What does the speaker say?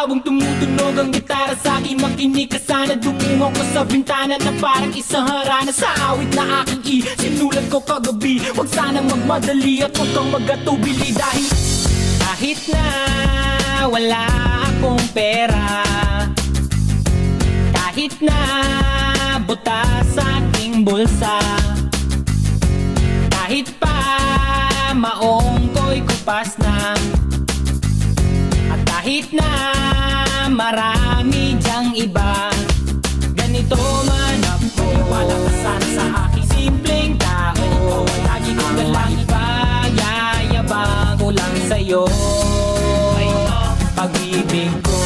Habang tumutunog ang gitara sa akin, makinig ka sana. Dumungaw ko sa bintana na parang isang harana. Sa awit na aking sinulat ko kagabi, huwag sanang magmadali at huwag kang magatubili. Dahil kahit na wala akong pera, kahit na butas sa aking bulsa, kahit pa maong ko'y kupas na, at kahit na marami dyang iba, ganito man ako, wala ka sana sa aking simpleng tao. Lagi ko na lang ipagayabang ko lang sa'yo, pag-ibig ko.